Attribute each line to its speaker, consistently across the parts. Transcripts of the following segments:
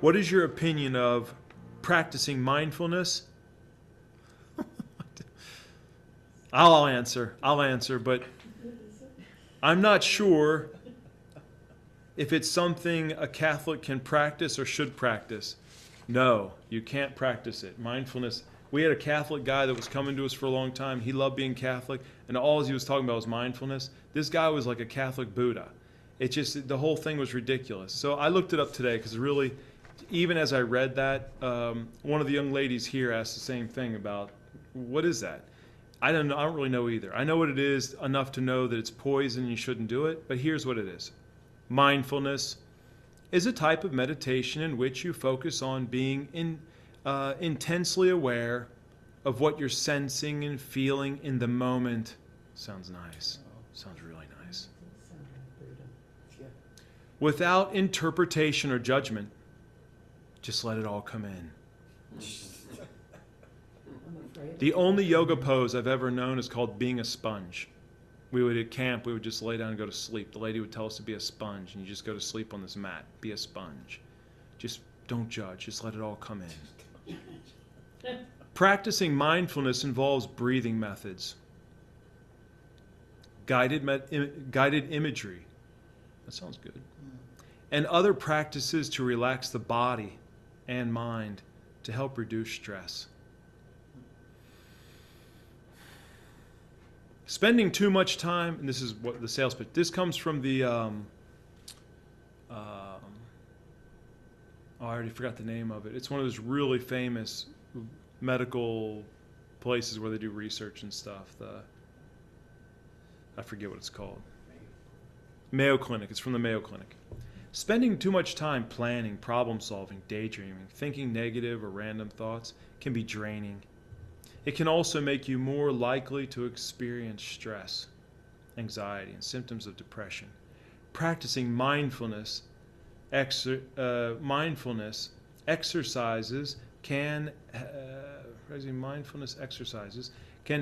Speaker 1: What is your opinion of practicing mindfulness? I'll answer, but I'm not sure if it's something a Catholic can practice or should practice. No, you can't practice it. Mindfulness. We had a Catholic guy that was coming to us for a long time. He loved being Catholic, and all he was talking about was mindfulness. This guy was like a Catholic Buddha. It just, the whole thing was ridiculous. So I looked it up today because really, even as I read that, one of the young ladies here asked the same thing about, what is that? I don't really know either. I know what it is enough to know that it's poison and you shouldn't do it, but here's what it is. Mindfulness is a type of meditation in which you focus on being intensely aware of what you're sensing and feeling in the moment. Sounds nice. Sounds really nice. Without interpretation or judgment, just let it all come in. The only yoga pose I've ever known is called being a sponge. We would at camp, we would just lay down and go to sleep. The lady would tell us to be a sponge, and you just go to sleep on this mat. Be a sponge. Just don't judge. Just let it all come in. Practicing mindfulness involves breathing methods, guided imagery. That sounds good. And other practices to relax the body and mind to help reduce stress. Spending too much time, and this is what the sales pitch, this comes from the, I already forgot the name of it. It's one of those really famous medical places where they do research and stuff. I forget what it's called. Mayo Clinic. It's from the Mayo Clinic. Spending too much time planning, problem solving, daydreaming, thinking negative or random thoughts can be draining. It can also make you more likely to experience stress, anxiety, and symptoms of depression. Practicing mindfulness exercises can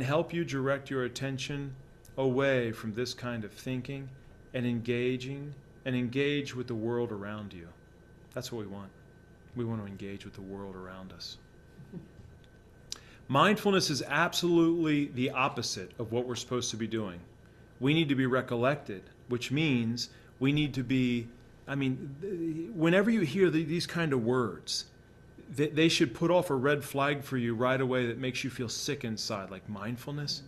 Speaker 1: help you direct your attention away from this kind of thinking and engage with the world around you. That's what we want. We want to engage with the world around us. Mindfulness is absolutely the opposite of what we're supposed to be doing. We need to be recollected, which means we need to be, whenever you hear these kind of words, they should put off a red flag for you right away that makes you feel sick inside, like mindfulness.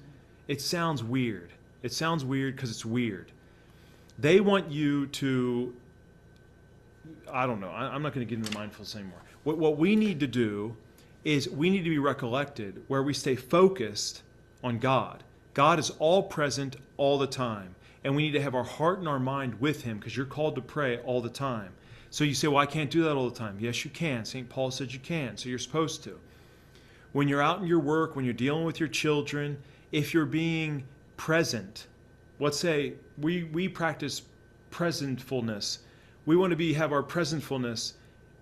Speaker 1: It sounds weird. It sounds weird because it's weird. They want you to, I don't know, I'm not going to get into mindfulness anymore. What we need to do is we need to be recollected where we stay focused on God. God is all present all the time. And we need to have our heart and our mind with Him because you're called to pray all the time. So you say, well, I can't do that all the time. Yes, you can. St. Paul said you can, so you're supposed to. When you're out in your work, when you're dealing with your children, if you're being present, let's say we practice presentfulness. We want to have our presentfulness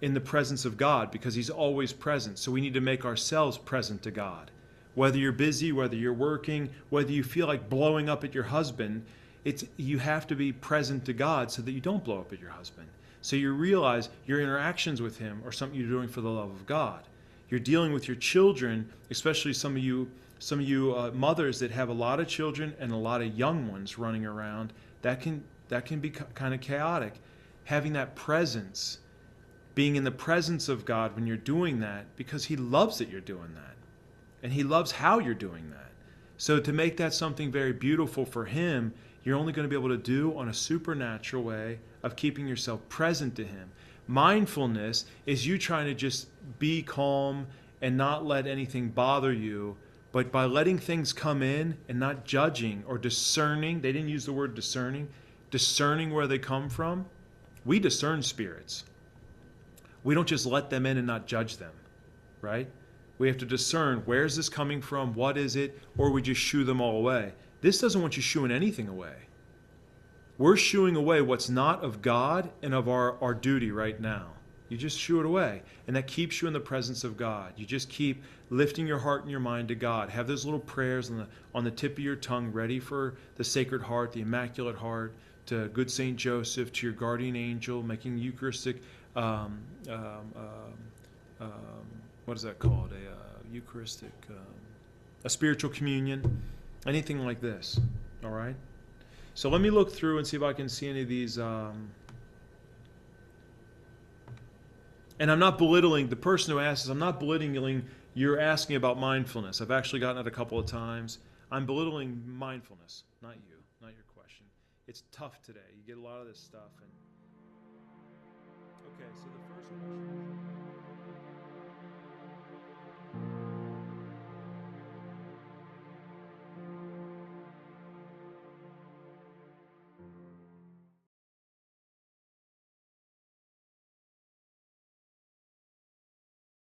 Speaker 1: in the presence of God because He's always present. So we need to make ourselves present to God. Whether you're busy, whether you're working, whether you feel like blowing up at your husband, you have to be present to God so that you don't blow up at your husband. So you realize your interactions with Him are something you're doing for the love of God. You're dealing with your children, especially some of you mothers that have a lot of children and a lot of young ones running around. That can be kind of chaotic. Having that presence, being in the presence of God when you're doing that, because He loves that you're doing that. And He loves how you're doing that. So to make that something very beautiful for Him, you're only going to be able to do on a supernatural way of keeping yourself present to Him. Mindfulness is you trying to just be calm and not let anything bother you, but by letting things come in and not judging or discerning. They didn't use the word discerning where they come from. We discern spirits. We don't just let them in and not judge them, right? We have to discern, where's this coming from, what is it, or we just shoo them all away. This doesn't want you shooing anything away. We're shooing away what's not of God and of our duty right now. You just shoo it away, and that keeps you in the presence of God. You just keep lifting your heart and your mind to God. Have those little prayers on the tip of your tongue ready for the Sacred Heart, the Immaculate Heart, to good Saint Joseph, to your guardian angel, making Eucharistic um, um, um, what is that called? A Eucharistic, a spiritual communion, anything like this. All right. So let me look through and see if I can see any of these. And I'm not belittling the person who asks. I'm not belittling. You're asking about mindfulness. I've actually gotten it a couple of times. I'm belittling mindfulness, not you, not your question. It's tough today. You get a lot of this stuff. And okay, so the first question.